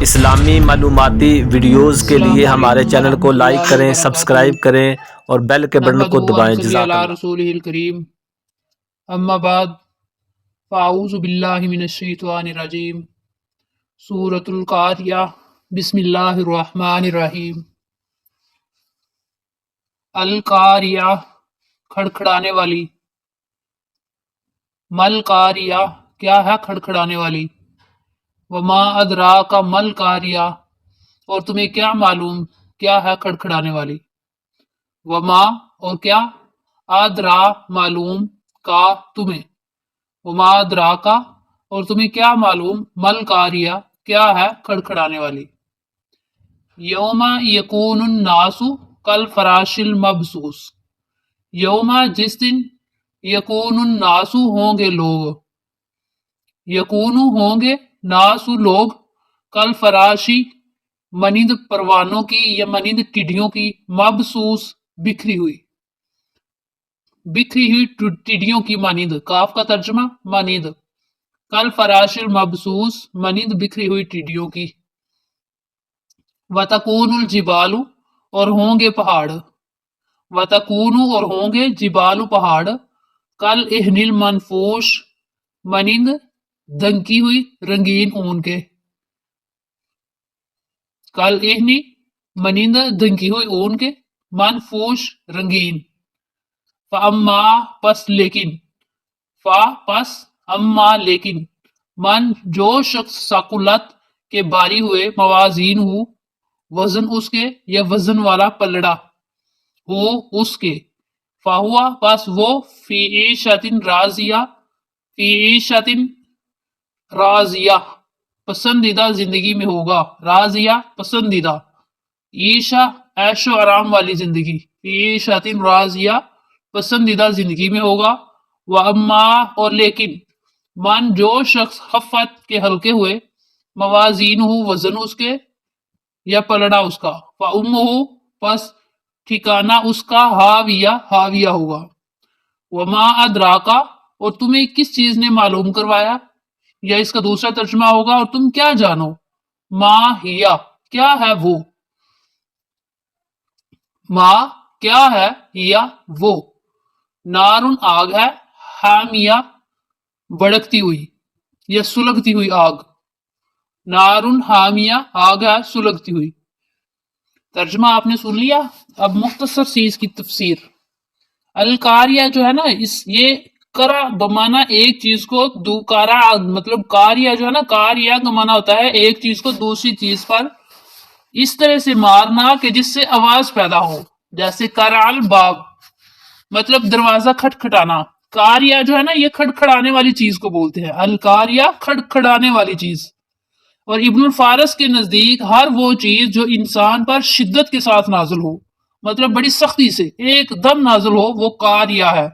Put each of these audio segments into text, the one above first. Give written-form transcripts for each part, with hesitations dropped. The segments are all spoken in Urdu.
اسلامی معلوماتی ویڈیوز کے لیے ہمارے چینل کو لائک کریں، سبسکرائب کریں اور بیل کے بٹن کو دبائیں۔ جزاک اللہ۔ رسولہ الکریم، اما بعد، فاعوذ باللہ من الشیطان الرجیم۔ سورۃ القاریہ، بسم اللہ الرحمن الرحیم۔ القاریہ، کھڑکھڑانے والی۔ مل قاریہ، کیا ہے کھڑکھڑانے والی؟ وما ادراک مل قاریہ، اور تمہیں کیا معلوم کیا ہے کھڑکھڑانے والی؟ وما، اور کیا، ادرا، معلوم، کا، تمہیں، وما ادراکا، اور تمہیں کیا معلوم، مل قاریہ، کیا ہے کھڑکھڑانے والی؟ یوم یکون الناس کالفراش المبثوث، یوم، جس دن، یکون الناس، ہوں گے لوگ، یکون، ہوں گے، ناس، لوگ، کالفراشی، مانند پروانوں کی یا مانند ٹڈیوں کی، مبثوث، بکھری ہوئی، بکھری ہوئی ٹڈیوں کی مانند، کاف کا ترجمہ مانند، کالفراش المبثوث، مانند بکھری ہوئی ٹڈیوں کی۔ وتکون الجبال، اور ہوں گے پہاڑ، وتکون، اور ہوں گے، جبال، پہاڑ، کالعہن المنفوش، مانند دھنکی ہوئی رنگین اون کے، کالعہن، مانند دھنکی ہوئی اون کے، منفوش، رنگین۔ فاما، پس لیکن، پس، اما، لیکن، من، جو شخص، ثقلت، کے باری ہوئے، موازین ہو، وزن اس کے یا وزن والا پلڑا ہو اس کے، فہوا، پس وہ، فی عیشۃ راضیہ، فی عیشۃ راضیہ، پسندیدہ زندگی میں ہوگا، راضیہ، پسندیدہ، عیشہ، عیش و آرام والی زندگی، فی عیشۃ راضیہ، پسندیدہ زندگی میں ہوگا۔ واما، اور لیکن، من، جو شخص، خفت، کے ہلکے ہوئے، موازین ہو، وزن اس کے یا پلڑا اس کا، فامہ، پس ٹھکانہ اس کا، ہاویہ، ہاویہ ہوگا۔ وما ادراکا، اور تمہیں کس چیز نے معلوم کروایا، یا اس کا دوسرا ترجمہ ہوگا اور تم کیا جانو، ما ہیا، کیا ہے وہ، ما، کیا ہے، ہیا، وہ، نارن، آگ ہے، حامیہ، بھڑکتی ہوئی یا سلگتی ہوئی آگ، نارن حامیہ، آگ ہے سلگتی ہوئی۔ ترجمہ آپ نے سن لیا، اب مختصر سی اس کی تفسیر۔ القاریہ جو ہے نا، یہ کرا بمانا ایک چیز کو دوکارا، مطلب کاریہ جو ہے نا، کاریہ کا مانا ہوتا ہے ایک چیز کو دوسری چیز پر اس طرح سے مارنا کہ جس سے آواز پیدا ہو، جیسے کرال باب، مطلب دروازہ کھٹکھٹانا۔ کاریہ جو ہے نا، یہ کھڑکھڑانے والی چیز کو بولتے ہیں، القاریہ، کھڑکھڑانے والی چیز۔ اور ابن الفارس کے نزدیک ہر وہ چیز جو انسان پر شدت کے ساتھ نازل ہو، مطلب بڑی سختی سے ایک دم نازل ہو، وہ کاریہ ہے۔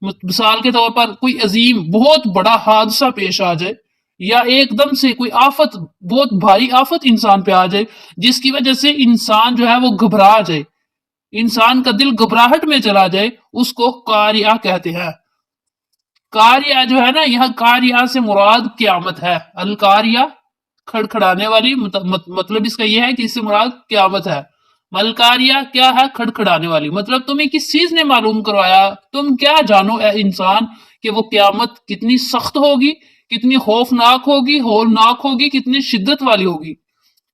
مثال کے طور پر کوئی عظیم بہت بڑا حادثہ پیش آ جائے، یا ایک دم سے کوئی آفت، بہت بھاری آفت انسان پہ آ جائے، جس کی وجہ سے انسان جو ہے وہ گھبرا جائے، انسان کا دل گھبراہٹ میں چلا جائے، اس کو کاریہ کہتے ہیں۔ کاریہ جو ہے نا، یہاں کاریہ سے مراد قیامت ہے، القاریہ، کھڑکھڑانے والی، مطلب اس کا یہ ہے کہ اس سے مراد قیامت ہے۔ ملکاریہ، کیا ہے، کھڑکھڑانے والی، مطلب تمہیں کس چیز نے معلوم کروایا، تم کیا جانو اے انسان کہ وہ قیامت کتنی سخت ہوگی، کتنی خوفناک ہوگی، ہولناک ہوگی، کتنی شدت والی ہوگی۔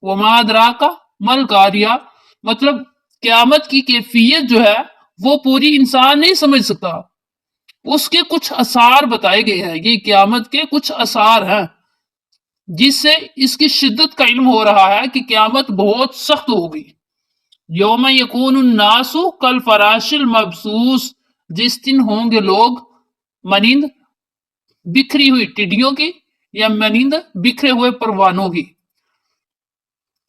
وما ادراک ملکاریہ، مطلب قیامت کی کیفیت جو ہے وہ پوری انسان نہیں سمجھ سکتا، اس کے کچھ آثار بتائے گئے ہیں، یہ قیامت کے کچھ آثار ہیں جس سے اس کی شدت کا علم ہو رہا ہے کہ قیامت بہت سخت ہوگی۔ یوم یکون الناس کالفراش المبثوث، جس دن ہوں گے لوگ مانند بکھری ہوئی ٹڈیوں کی یا مانند بکھرے ہوئے پروانوں کی۔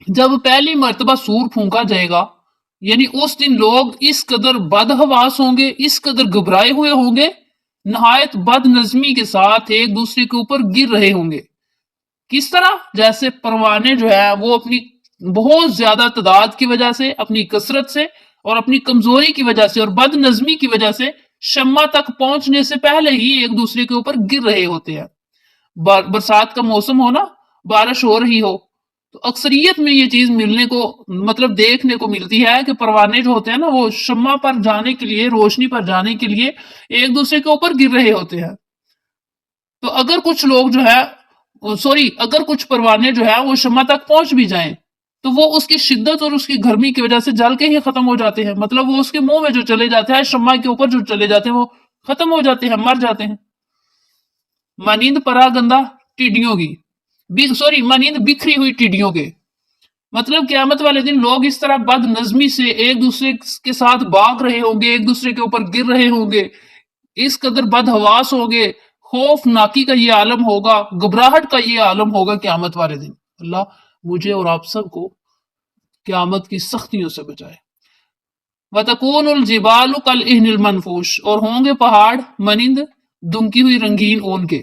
جب پہلی مرتبہ سور پھونکا جائے گا، یعنی اس دن لوگ اس قدر بدحواس ہوں گے، اس قدر گھبرائے ہوئے ہوں گے، نہایت بد نظمی کے ساتھ ایک دوسرے کے اوپر گر رہے ہوں گے۔ کس طرح؟ جیسے پروانے جو ہے وہ اپنی بہت زیادہ تعداد کی وجہ سے، اپنی کثرت سے اور اپنی کمزوری کی وجہ سے اور بد نظمی کی وجہ سے شمع تک پہنچنے سے پہلے ہی ایک دوسرے کے اوپر گر رہے ہوتے ہیں۔ برسات کا موسم ہو نا، بارش ہو رہی ہو، تو اکثریت میں یہ چیز ملنے کو مطلب دیکھنے کو ملتی ہے کہ پروانے جو ہوتے ہیں نا وہ شمع پر جانے کے لیے، روشنی پر جانے کے لیے ایک دوسرے کے اوپر گر رہے ہوتے ہیں. تو اگر کچھ لوگ جو ہے اگر کچھ پروانے جو ہے وہ شمع تک پہنچ بھی جائیں تو وہ اس کی شدت اور اس کی گرمی کی وجہ سے جل کے ہی ختم ہو جاتے ہیں. مطلب وہ اس کے منہ میں جو چلے جاتے ہیں، شمع کے اوپر جو چلے جاتے ہیں، وہ ختم ہو جاتے ہیں، مر جاتے ہیں. مانند پراگندہ ٹڈیوں کی مانند بکھری ہوئی ٹڈیوں کے. مطلب قیامت والے دن لوگ اس طرح بد نظمی سے ایک دوسرے کے ساتھ بھاگ رہے ہوں گے، ایک دوسرے کے اوپر گر رہے ہوں گے، اس قدر بد حواس ہوں گے، خوف ناکی کا یہ عالم ہوگا، گھبراہٹ کا یہ عالم ہوگا قیامت والے دن. اللہ مجھے اور آپ سب کو قیامت کی سختیوں سے بچائے. وَتَكُونُ الْجِبَالُ كَالْعِهْنِ الْمَنْفُوشِ، اور ہوں گے پہاڑ مانند دمکی ہوئی رنگین اون کے.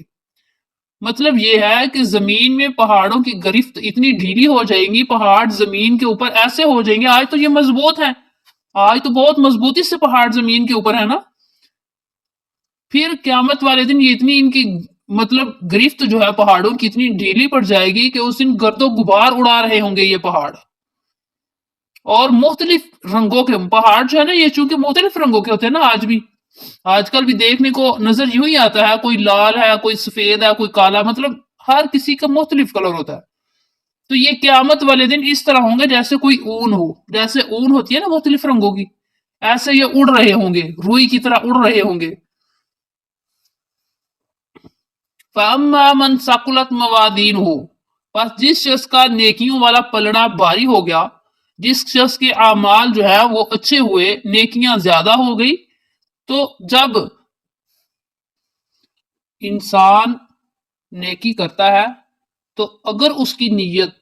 مطلب یہ ہے کہ زمین میں پہاڑوں کی گرفت اتنی ڈھیلی ہو جائیں گی، پہاڑ زمین کے اوپر ایسے ہو جائیں گے. آج تو یہ مضبوط ہیں، آج تو بہت مضبوطی سے پہاڑ زمین کے اوپر ہے نا. پھر قیامت والے دن یہ اتنی ان کی مطلب گرفت جو ہے پہاڑوں کی اتنی ڈھیلی پڑ جائے گی کہ اس دن گرد و غبار اڑا رہے ہوں گے یہ پہاڑ. اور مختلف رنگوں کے پہاڑ جو ہے نا، یہ چونکہ مختلف رنگوں کے ہوتے ہیں نا، آج کل بھی دیکھنے کو نظر یوں ہی آتا ہے، کوئی لال ہے، کوئی سفید ہے، کوئی کالا، مطلب ہر کسی کا مختلف کلر ہوتا ہے. تو یہ قیامت والے دن اس طرح ہوں گے جیسے کوئی اون ہو، جیسے اون ہوتی ہے نا مختلف رنگوں کی، ایسے یہ اڑ رہے ہوں گے، روئی کی طرح اڑ رہے ہوں گے. فَأَمَّا مَنْ ثَقُلَتْ مَوَازِينُهُ، پس جس شخص کا نیکیوں والا پلڑا بھاری ہو گیا، جس شخص کے اعمال جو ہے وہ اچھے ہوئے، نیکیاں زیادہ ہو گئی. تو جب انسان نیکی کرتا ہے تو اگر اس کی نیت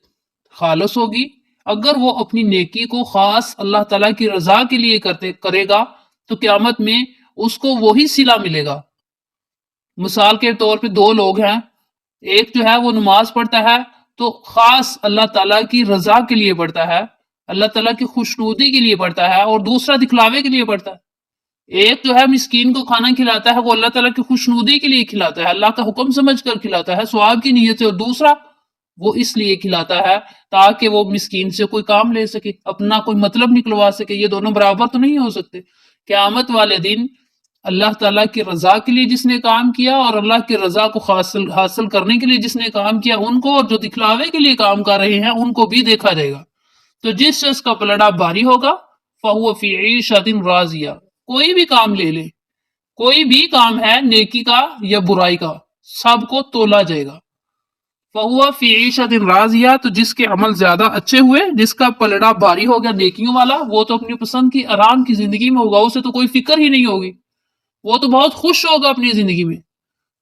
خالص ہوگی، اگر وہ اپنی نیکی کو خاص اللہ تعالیٰ کی رضا کے لیے کرے گا تو قیامت میں اس کو وہی صلہ ملے گا. مثال کے طور پہ دو لوگ ہیں، ایک جو ہے وہ نماز پڑھتا ہے تو خاص اللہ تعالیٰ کی رضا کے لیے پڑھتا ہے، اللہ تعالیٰ کی خوشنودی کے لیے پڑھتا ہے، اور دوسرا دکھلاوے کے لیے پڑھتا ہے. ایک جو ہے مسکین کو کھانا کھلاتا ہے، وہ اللہ تعالیٰ کی خوشنودی کے لیے کھلاتا ہے، اللہ کا حکم سمجھ کر کھلاتا ہے، ثواب کی نیت سے. اور دوسرا وہ اس لیے کھلاتا ہے تاکہ وہ مسکین سے کوئی کام لے سکے، اپنا کوئی مطلب نکلوا سکے. یہ دونوں برابر تو نہیں ہو سکتے. قیامت والے دن اللہ تعالیٰ کی رضا کے لیے جس نے کام کیا اور اللہ کی رضا کو حاصل کرنے کے لیے جس نے کام کیا ان کو، اور جو دکھلاوے کے لیے کام کر رہے ہیں ان کو بھی دیکھا جائے گا. تو جس شخص کا پلڑا بھاری ہوگا فَهُوَ فِي عِيشَةٍ رَاضِيَةٍ، کوئی بھی کام لے لے، کوئی بھی کام ہے نیکی کا یا برائی کا، سب کو تولا جائے گا. فَهُوَ فِي عِيشَةٍ رَاضِيَةٍ، تو جس کے عمل زیادہ اچھے ہوئے، جس کا پلڑا بھاری ہو گیا نیکیوں والا، وہ تو اپنی پسند کی آرام کی زندگی میں ہوگا، اسے تو کوئی فکر ہی نہیں ہوگی، وہ تو بہت خوش ہوگا اپنی زندگی میں.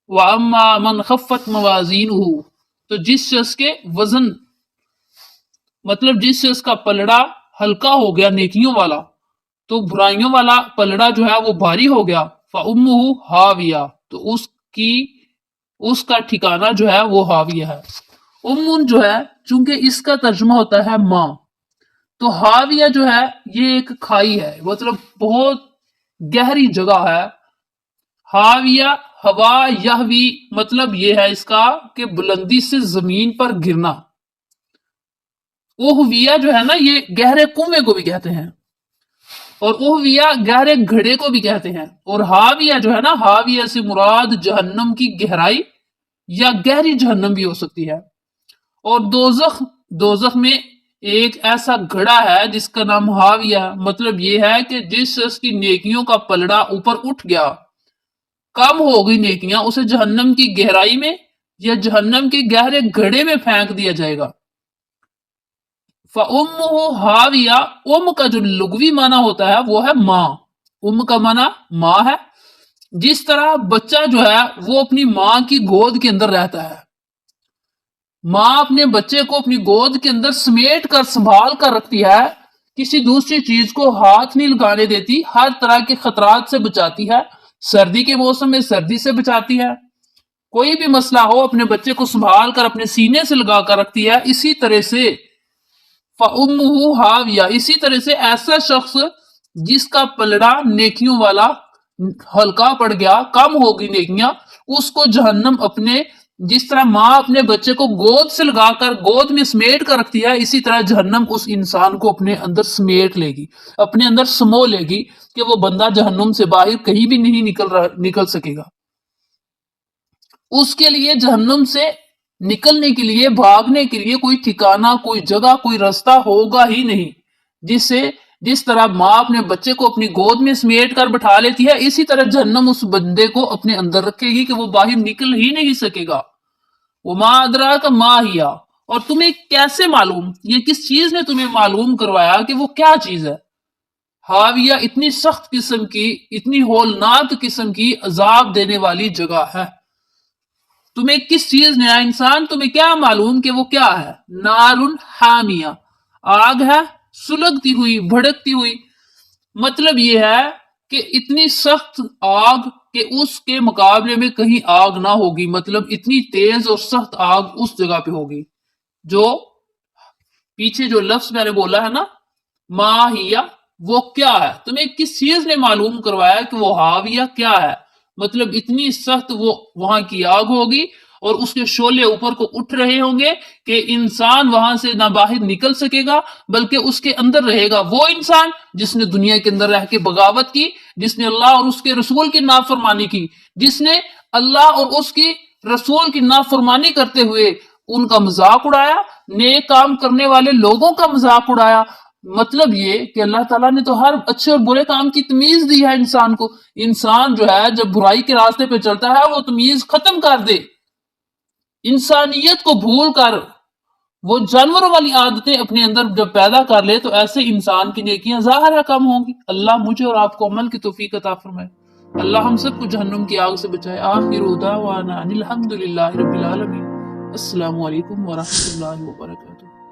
وَأَمَّا مَنْ خَفَّتْ مَوَازِينُهُ، تو جس شخص کے وزن مطلب جس شخص کا پلڑا ہلکا ہو گیا نیکیوں والا، تو برائیوں والا پلڑا جو ہے وہ بھاری ہو گیا. فَأُمُّهُ ہاویہ، تو اس کا ٹھکانہ جو ہے وہ ہاویہ ہے. امن جو ہے چونکہ اس کا ترجمہ ہوتا ہے ماں، تو ہاویہ جو ہے یہ ایک کھائی ہے، مطلب بہت گہری جگہ ہے. ہاویہ ہوا یہوی، مطلب یہ ہے اس کا کہ بلندی سے زمین پر گرنا. اوہویہ جو ہے نا یہ گہرے کنویں کو بھی کہتے ہیں، اور اوہویہ گہرے گھڑے کو بھی کہتے ہیں. اور ہاویہ جو ہے نا، ہاویہ سے مراد جہنم کی گہرائی یا گہری جہنم بھی ہو سکتی ہے. اور دوزخ میں ایک ایسا گھڑا ہے جس کا نام ہاویہ. مطلب یہ ہے کہ جس شخص کی نیکیوں کا پلڑا اوپر اٹھ گیا، کم ہو گئی نیکیاں، اسے جہنم کی گہرائی میں یا جہنم کے گہرے گھڑے میں پھینک دیا جائے گا. فَأُمُّهُ ہاویہ، کا جو لغوی معنی ہوتا ہے وہ ہے ماں. کا معنی ماں ہے. جس طرح بچہ جو ہے وہ اپنی ماں کی گود کے اندر رہتا ہے، ماں اپنے بچے کو اپنی گود کے اندر سمیٹ کر سنبھال کر رکھتی ہے، کسی دوسری چیز کو ہاتھ نہیں لگانے دیتی، ہر طرح کے خطرات سے بچاتی ہے. سردی کے موسم میں سردی سے بچاتی ہے، کوئی بھی مسئلہ ہو اپنے بچے کو سنبھال کر اپنے سینے سے لگا کر رکھتی ہے. اسی طرح سے فَأُمُّهُ ہاویہ، اسی طرح سے ایسا شخص جس کا پلڑا نیکیوں والا ہلکا پڑ گیا، کم ہو گئی نیکیاں، اس کو جہنم اپنے جس طرح ماں اپنے بچے کو گود سے لگا کر گود میں سمیٹ کر رکھتی ہے، اسی طرح جہنم اس انسان کو اپنے اندر سمیٹ لے گی، اپنے اندر سمو لے گی کہ وہ بندہ جہنم سے باہر کہیں بھی نہیں نکل سکے گا۔ اس کے لیے جہنم سے نکلنے کے لیے، بھاگنے کے لیے کوئی ٹھکانہ، کوئی جگہ، کوئی راستہ ہوگا ہی نہیں۔ جس طرح ماں اپنے بچے کو اپنی گود میں سمیٹ کر بٹھا لیتی ہے، اسی طرح جہنم اس بندے کو اپنے اندر رکھے گی کہ وہ باہر نکل ہی نہیں سکے گا۔ وَمَا أَدْرَاكَ مَا هِيَ، اور تمہیں کیسے معلوم، یہ کس چیز نے تمہیں معلوم کروایا کہ وہ کیا چیز ہے؟ حاویہ، اتنی سخت قسم کی، اتنی ہولناک قسم کی عذاب دینے والی جگہ ہے۔ تمہیں کس چیز نے، انسان تمہیں کیا معلوم کہ وہ کیا ہے؟ نارن حامیہ، آگ ہے سلگتی ہوئی، بھڑکتی ہوئی۔ مطلب یہ ہے کہ اتنی سخت آگ کہ اس کے مقابلے میں کہیں آگ نہ ہوگی، مطلب اتنی تیز اور سخت آگ اس جگہ پہ ہوگی۔ جو پیچھے جو لفظ میں نے بولا ہے نا، ماہیہ، وہ کیا ہے؟ تمہیں کس چیز نے معلوم کروایا کہ وہ حاویہ کیا ہے؟ مطلب اتنی سخت وہ وہاں کی آگ ہوگی اور اس کے شعلے اوپر کو اٹھ رہے ہوں گے کہ انسان وہاں سے نہ باہر نکل سکے گا، بلکہ اس کے اندر رہے گا وہ انسان جس نے دنیا کے اندر رہ کے بغاوت کی، جس نے اللہ اور اس کے رسول کی نافرمانی کی، جس نے اللہ اور اس کی رسول کی نافرمانی کرتے ہوئے ان کا مذاق اڑایا، نیک کام کرنے والے لوگوں کا مذاق اڑایا۔ مطلب یہ کہ اللہ تعالیٰ نے تو ہر اچھے اور برے کام کی تمیز دی ہے انسان کو۔ انسان جو ہے جب برائی کے راستے پہ چلتا ہے وہ تمیز ختم کر دے، انسانیت کو بھول کر وہ جانوروں والی عادتیں اپنے اندر جب پیدا کر لے تو ایسے انسان کی نیکیاں ظاہر ہے کم ہوں گی۔ اللہ مجھے اور آپ کو عمل کی توفیق عطا فرمائے۔ اللہ ہم سب کو جہنم کی آگ سے بچائے۔ آخر دعوانا ان الحمد للہ رب العالمین۔ السلام علیکم ورحمۃ اللہ وبرکاتہ۔